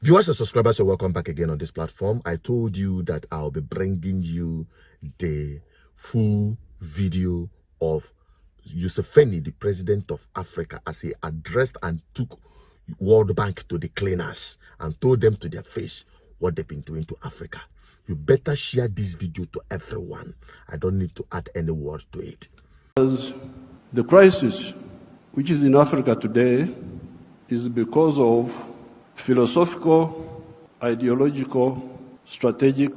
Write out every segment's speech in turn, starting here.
Viewers and subscribers, you're welcome back again on this platform. I told you that I'll be bringing you the full video of Yusufeni, the president of Africa, as he addressed and took World Bank to the cleaners and told them to their face what they've been doing to Africa. You better share this video to everyone. I don't need to add any word to it. The crisis which is in Africa today is because of philosophical, ideological, strategic,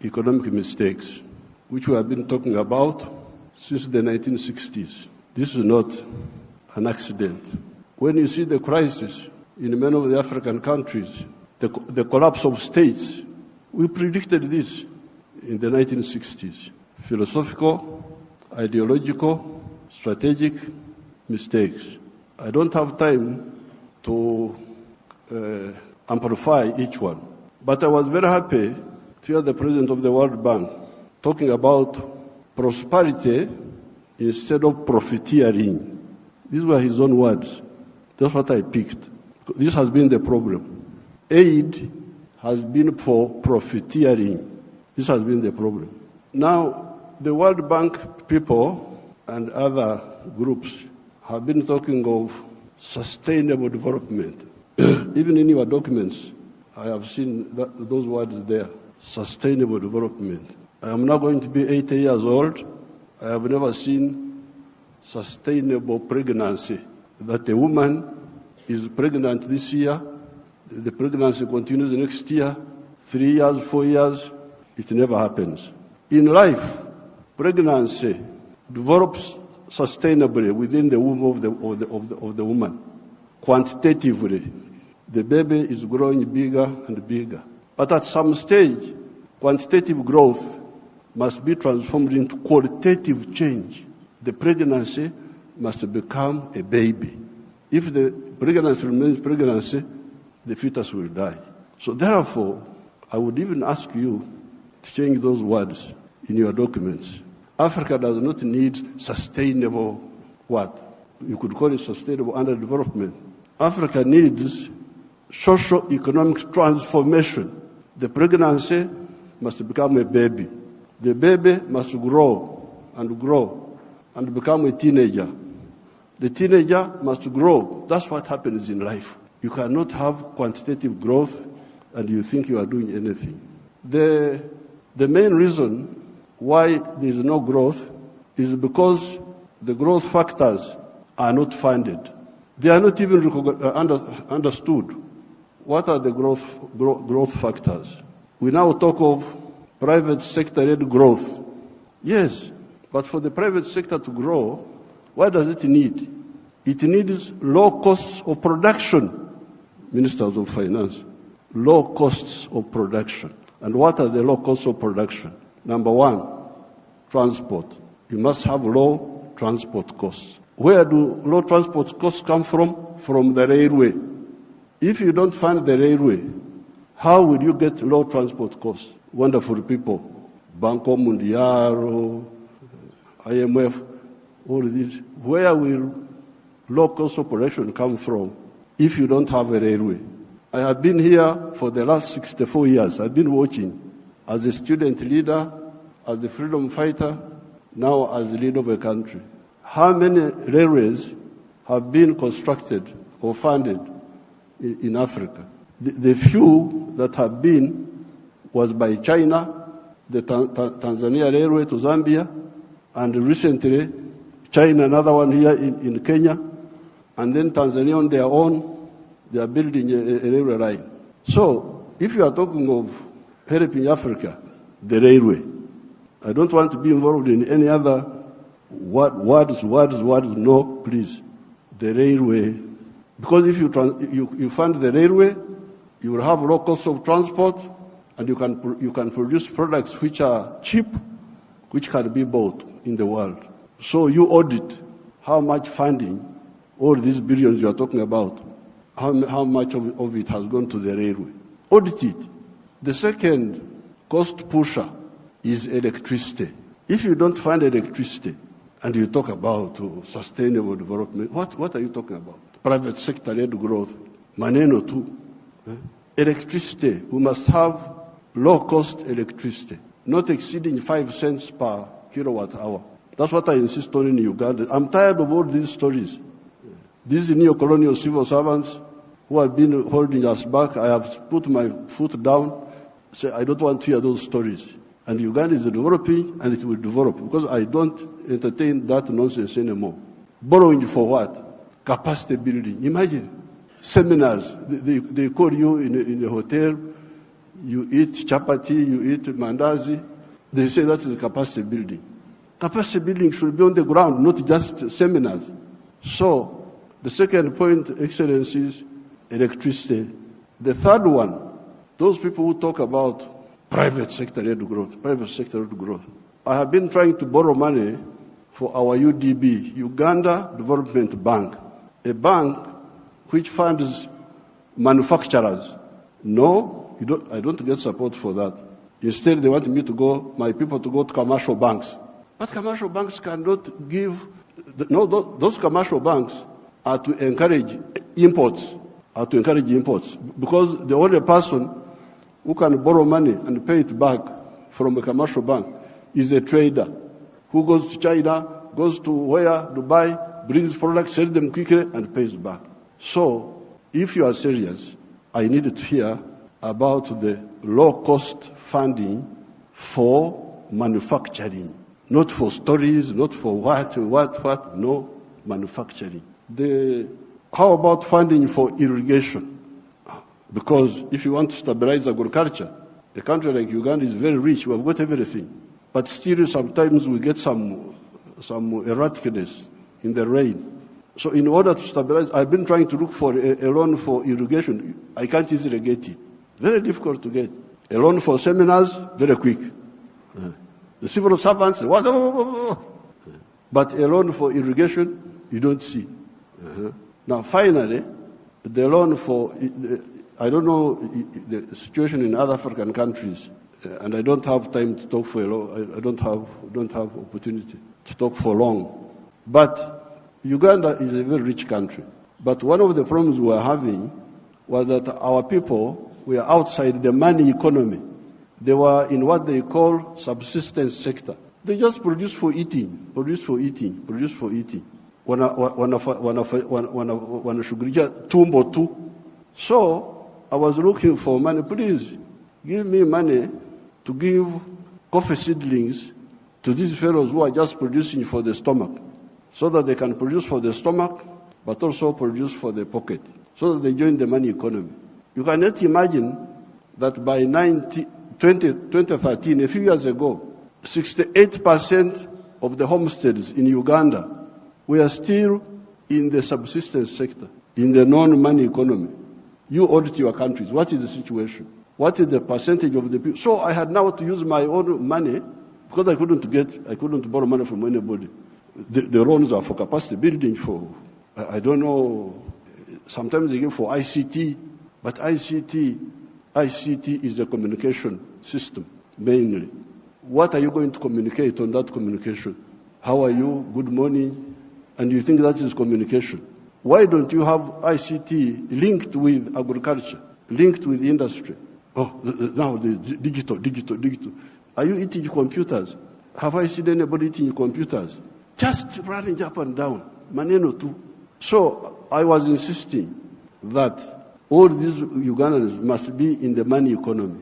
economic mistakes, which we have been talking about since the 1960s. This is not an accident. When you see the crisis in many of the African countries, the collapse of states, we predicted this in the 1960s. Philosophical, ideological, strategic mistakes. I don't have time to amplify each one. But I was very happy to hear the president of the World Bank talking about prosperity instead of profiteering. These were his own words. That's what I picked. This has been the problem. Aid has been for profiteering. This has been the problem. Now, the World Bank people and other groups have been talking of sustainable development. Even in your documents, I have seen those words there, sustainable development. I am now going to be 80 years old. I have never seen sustainable pregnancy, that a woman is pregnant this year, the pregnancy continues the next year, 3 years, 4 years, it never happens. In life, pregnancy develops sustainably within the womb of the woman, quantitatively. The baby is growing bigger and bigger. But at some stage, quantitative growth must be transformed into qualitative change. The pregnancy must become a baby. If the pregnancy remains pregnancy, the fetus will die. So therefore, I would even ask you to change those words in your documents. Africa does not need sustainable what? You could call it sustainable underdevelopment. Africa needs socio-economic transformation. The pregnancy must become a baby. The baby must grow and become a teenager. The teenager must grow. That's what happens in life. You cannot have quantitative growth and you think you are doing anything. The main reason why there is no growth is because the growth factors are not funded. They are not even understood. What are the growth factors? We now talk of private sector-led growth. Yes, but for the private sector to grow, what does it need? It needs low costs of production. Ministers of Finance, low costs of production. And what are the low costs of production? Number one, transport. You must have low transport costs. Where do low transport costs come from? From the railway. If you don't fund the railway, how will you get low transport costs? Wonderful people. Banco Mundial, IMF, all these. Where will low cost of production come from if you don't have a railway? I have been here for the last 64 years. I've been watching as a student leader, as a freedom fighter, now as the leader of a country. How many railways have been constructed or funded in Africa? The few that have been was by China, the Tanzania Railway to Zambia, and recently China, another one here in Kenya, and then Tanzania on their own, they are building a railway line. So, if you are talking of helping Africa, the railway, I don't want to be involved in any other words, no, please. The railway. Because if you fund the railway, you will have low cost of transport, and you can produce products which are cheap, which can be bought in the world. So you audit how much funding, all these billions you are talking about, how much of it has gone to the railway. Audit it. The second cost pusher is electricity. If you don't fund electricity and you talk about sustainable development, what are you talking about? Private sector-led growth. Maneno too. Electricity, we must have low-cost electricity, not exceeding 5 cents per kilowatt hour. That's what I insist on in Uganda. I'm tired of all these stories. These neo-colonial civil servants who have been holding us back, I have put my foot down, say I don't want to hear those stories. And Uganda is developing, and it will develop, because I don't entertain that nonsense anymore. Borrowing for what? Capacity building. Imagine seminars. They call you in a hotel, you eat chapati, you eat mandazi. They say that is capacity building. Capacity building should be on the ground, not just seminars. So, the second point, Excellencies, electricity. The third one, those people who talk about private sector-led growth, private sector-led growth. I have been trying to borrow money for our UDB, Uganda Development Bank, a bank which funds manufacturers. No, I don't get support for that. Instead, they want me to go, my people to go to commercial banks. But commercial banks cannot give, those commercial banks are to encourage imports, because the only person who can borrow money and pay it back from a commercial bank is a trader who goes to China, goes to Dubai, brings products, sells them quickly, and pays back. So, if you are serious, I need to hear about the low-cost funding for manufacturing. Not for stories, not for what, no, manufacturing. How about funding for irrigation? Because if you want to stabilize agriculture, a country like Uganda is very rich, we have got everything. But still sometimes we get some erraticness in the rain. So in order to stabilize, I've been trying to look for a loan for irrigation. I can't easily get it. Very difficult to get. A loan for seminars, very quick. The civil servants, what? But a loan for irrigation, you don't see. Now finally, the loan for, I don't know the situation in other African countries, and I don't have time to talk for a long, I don't have opportunity to talk for long. But Uganda is a very rich country. But one of the problems we were having was that our people were outside the money economy. They were in what they call subsistence sector. They just produce for eating. Wanashughulikia tumbo tu. So I was looking for money. Please give me money to give coffee seedlings to these fellows who are just producing for the stomach, so that they can produce for the stomach, but also produce for the pocket, so that they join the money economy. You cannot imagine that by 2013, a few years ago, 68% of the homesteads in Uganda were still in the subsistence sector, in the non-money economy. You audit your countries. What is the situation? What is the percentage of the people? So I had now to use my own money, because I couldn't borrow money from anybody. The loans are for capacity building, for, I don't know, sometimes they give for ICT, but ICT is a communication system, mainly. What are you going to communicate on that communication? How are you? Good morning. And you think that is communication. Why don't you have ICT linked with agriculture, linked with industry? Oh, now the digital. Are you eating computers? Have I seen anybody eating computers? Just running up and down. Maneno too. So I was insisting that all these Ugandans must be in the money economy.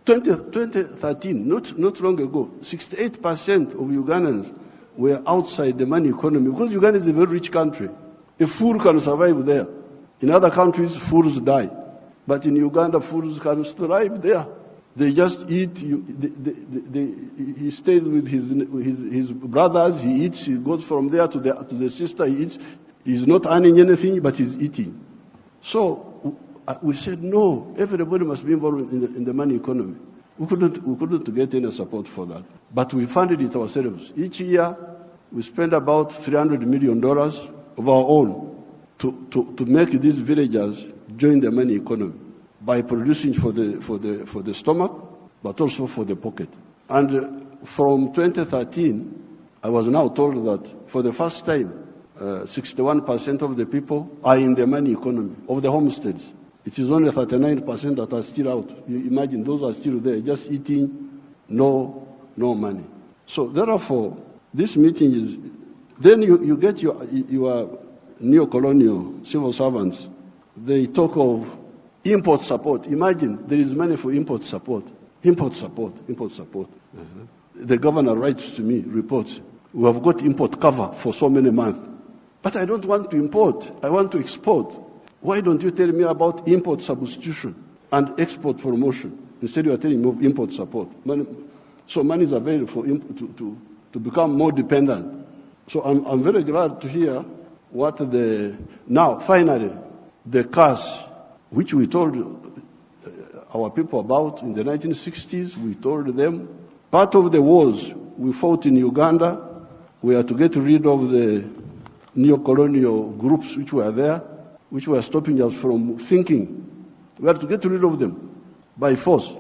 2013, not long ago, 68% of Ugandans were outside the money economy, because Uganda is a very rich country. A fool can survive there. In other countries, fools die. But in Uganda, fools can thrive there. They just eat. He stays with his brothers. He eats. He goes from there to the sister. He eats. He's not earning anything, but he's eating. So we said no. Everybody must be involved in the money economy. We couldn't get any support for that, but we funded it ourselves. Each year, we spend about $300 million of our own to make these villagers join the money economy by producing for the stomach, but also for the pocket. And from 2013, I was now told that for the first time, 61% of the people are in the money economy of the homesteads. It is only 39% that are still out. You imagine those are still there, just eating, no money. So therefore, this meeting is, then you get your neo-colonial civil servants. They talk of import support. Imagine there is money for import support. Import support. The governor writes to me, reports, we have got import cover for so many months. But I don't want to import, I want to export. Why don't you tell me about import substitution and export promotion? Instead you are telling me of import support. Money is available for to become more dependent. So I'm very glad to hear what now finally, the cash, which we told our people about in the 1960s, we told them, part of the wars we fought in Uganda, we had to get rid of the neo-colonial groups which were there, which were stopping us from thinking. We had to get rid of them by force.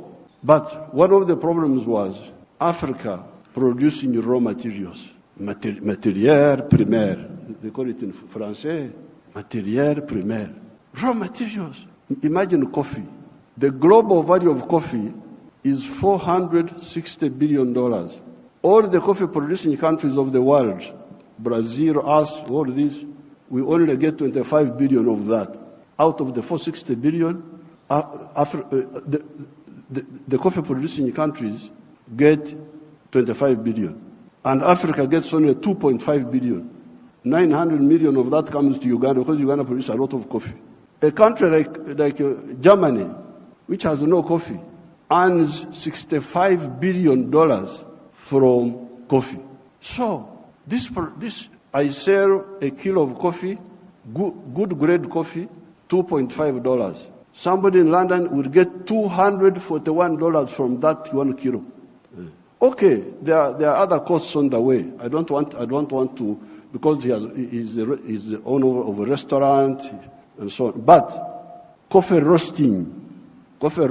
But one of the problems was Africa producing raw materials, matière première. They call it in Français, matière première. Raw materials. Imagine coffee. The global value of coffee is $460 billion. All the coffee producing countries of the world, Brazil, us, all these, we only get 25 billion of that. Out of the 460 billion, the coffee producing countries get 25 billion. And Africa gets only 2.5 billion. 900 million of that comes to Uganda because Uganda produces a lot of coffee. A country like Germany, which has no coffee, earns $65 billion from coffee. So, this I sell a kilo of coffee, good grade coffee, $2.5. Somebody in London will get $241 from that 1 kilo. Okay, there are other costs on the way. I don't want to, because he's the owner of a restaurant and so on. But coffee roasting, coffee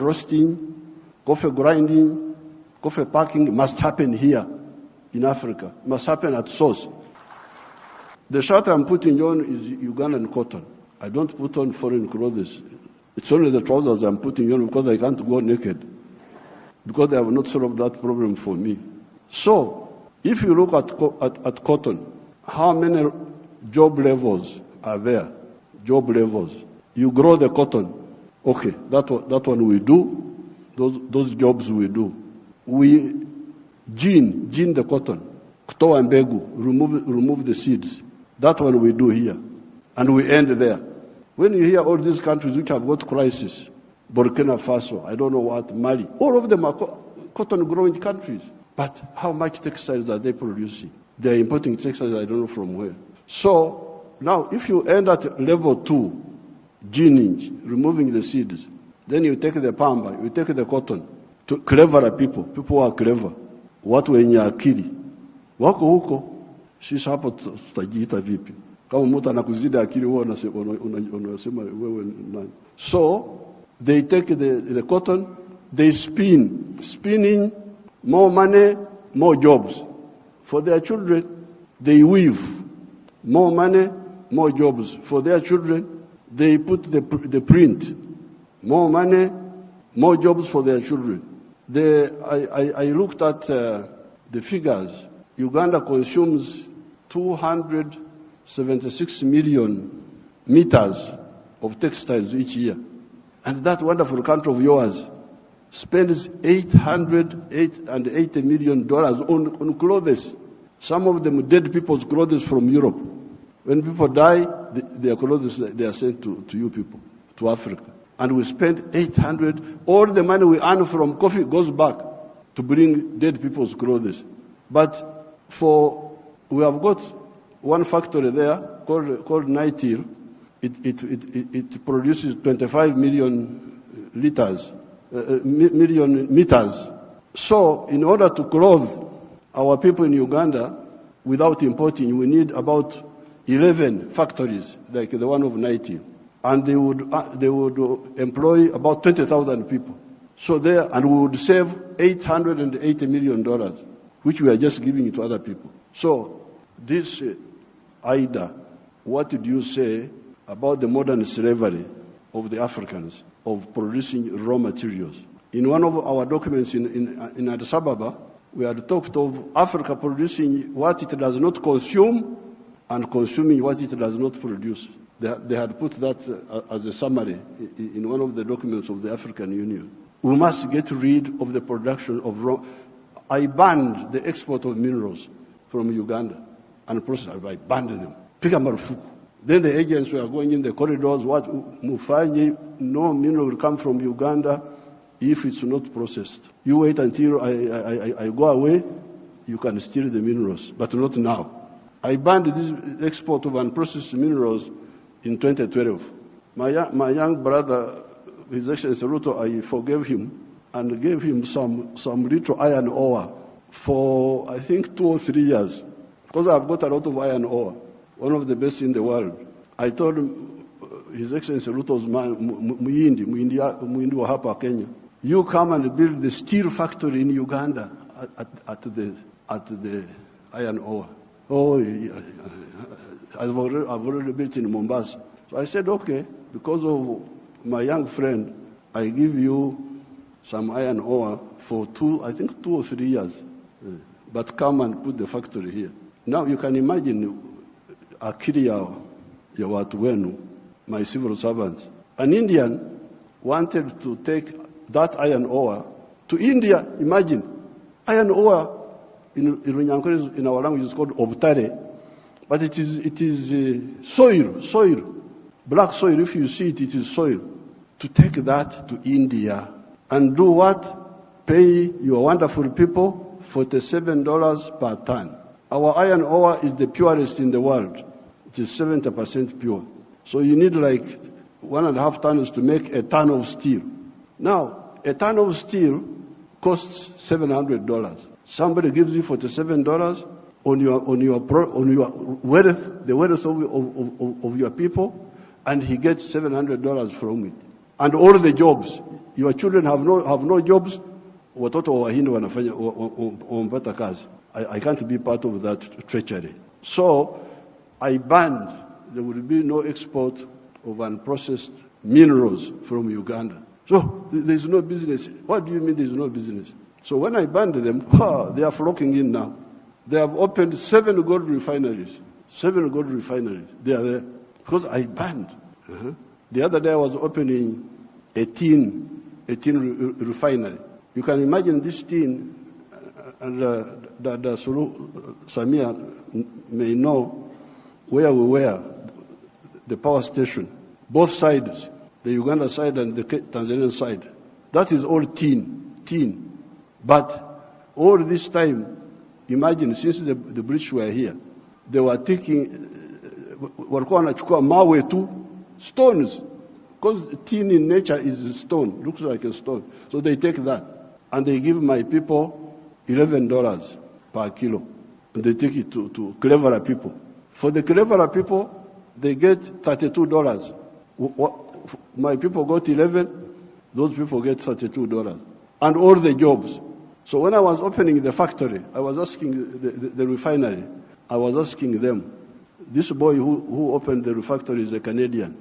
grinding, coffee packing must happen here in Africa. Must happen at source. The shirt I'm putting on is Ugandan cotton. I don't put on foreign clothes. It's only the trousers I'm putting on because I can't go naked. Because they have not solved that problem for me. So, if you look at cotton, how many job levels are there? Job levels. You grow the cotton. Okay, that one we do. Those jobs we do. We gene the cotton. Kutoa mbegu, remove the seeds. That one we do here. And we end there. When you hear all these countries which have got crisis, Burkina Faso, I don't know what, Mali, all of them are cotton growing countries. But how much textiles are they producing? They are importing textiles, I don't know from where. So, now if you end at level 2, gining, removing the seeds, then you take the pamba, you take the cotton, to clever people who are clever, watu wenye akili, wako huko, sisi hapo tutajiita vipi? Kama mtu anakuzidi akili wewe unasema wewe nani? So, they take the cotton, they spinning, more money, more jobs. For their children, they weave, more money, more jobs. For their children, they put the print, more money, more jobs for their children. I looked at the figures. Uganda consumes 276 million meters of textiles each year. And that wonderful country of yours spends $880 million on clothes. Some of them dead people's clothes from Europe. When people die, their clothes, they are sent to you people, to Africa. And we spend 800, all the money we earn from coffee goes back to bring dead people's clothes. But we have got one factory there called Nitil. It produces 25 million meters. So, in order to clothe our people in Uganda without importing, we need about 11 factories like the one of Nitil. And they would employ about 20,000 people. So and we would save $880 million, which we are just giving to other people. So, this Ida, what did you say about the modern slavery? of the Africans of producing raw materials. In one of our documents in Addis Ababa, we had talked of Africa producing what it does not consume and consuming what it does not produce. They had put that as a summary in one of the documents of the African Union. We must get rid of the production of raw. I banned the export of minerals from Uganda and process. I banned them. Piga marufuku. Then the agents were going in the corridors. What Mufanyi? No mineral will come from Uganda if it's not processed. You wait until I go away. You can steal the minerals, but not now. I banned this export of unprocessed minerals in 2012. My young brother, His Excellency Ruto, I forgave him and gave him some little iron ore for, I think, 2 or 3 years. Because I've got a lot of iron ore, one of the best in the world. I told him, His Excellency Ruto's man, Muindi wa hapa Kenya, you come and build the steel factory in Uganda at the iron ore. Oh, I've already built in Mombasa. So I said, okay, because of my young friend, I give you some iron ore for 2 or 3 years. But come and put the factory here. Now you can imagine akili ya watu wenu, my civil servants. An Indian wanted to take that iron ore to India. Imagine, iron ore in our language is called obtare, but it is soil, black soil. If you see it, it is soil. To take that to India and do what? Pay your wonderful people $47 per ton. Our iron ore is the purest in the world. It is 70% pure. So you need like 1.5 tons to make a ton of steel. Now, a ton of steel costs $700. Somebody gives you $47 on your wealth, the wealth of your people, and he gets $700 from it. And all the jobs. Your children have no jobs. Watoto wa Wahindi wanapata kazi. I can't be part of that treachery. So I banned, there will be no export of unprocessed minerals from Uganda. So there's no business. What do you mean there's no business? So when I banned them, they are flocking in now. They have opened 7 gold refineries. 7 gold refineries. They are there. Because I banned. The other day I was opening a tin refinery. You can imagine this tin, and Samia may know where we were, the power station. Both sides, the Uganda side and the Tanzanian side. That is all tin. But all this time, imagine, since the British were here, they were taking, walikuwa wanachukua mawe tu, stones. Because tin in nature is a stone, looks like a stone. So they take that, and they give my people $11 per kilo. And they take it to cleverer people. For the cleverer people, they get $32. My people got 11, those people get $32. And all the jobs. So when I was opening the factory, I was asking the refinery, I was asking them, this boy who opened the factory is a Canadian.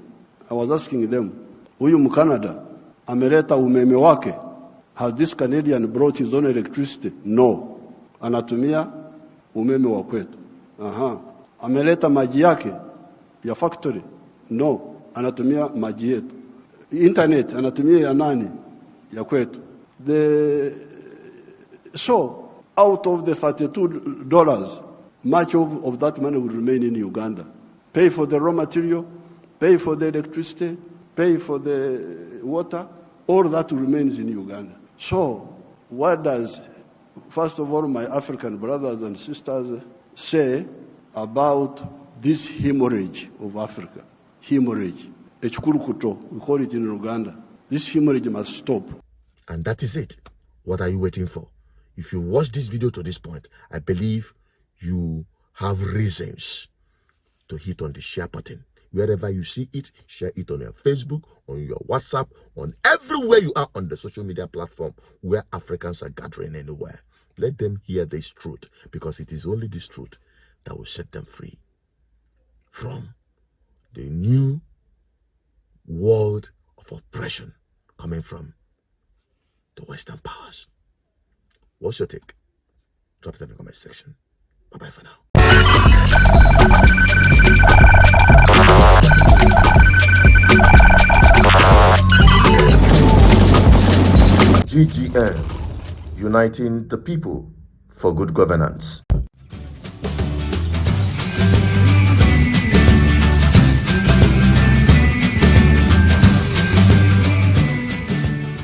I was asking them, huyu Mcanada, ameleta umeme wake? Has this Canadian brought his own electricity? No. Anatumia umeme wa kwetu. Ameleta maji yake ya factory? No. Anatumia maji yetu. Internet, anatumia ya nani? Ya kwetu. So, out of the $32, much of that money will remain in Uganda. Pay for the raw material, pay for the electricity, pay for the water, all that remains in Uganda. So, what does, first of all, my African brothers and sisters say about this hemorrhage of Africa? Hemorrhage. Echikurukuto, we call it in Uganda. This hemorrhage must stop. And that is it. What are you waiting for? If you watch this video to this point, I believe you have reasons to hit on the share button. Wherever you see it, share it on your Facebook, on your WhatsApp, on everywhere you are on the social media platform where Africans are gathering anywhere. Let them hear this truth, because it is only this truth that will set them free from the new world of oppression coming from the Western powers. What's your take? Drop it in the comment section. Bye-bye for now. GGN, uniting the people for good governance.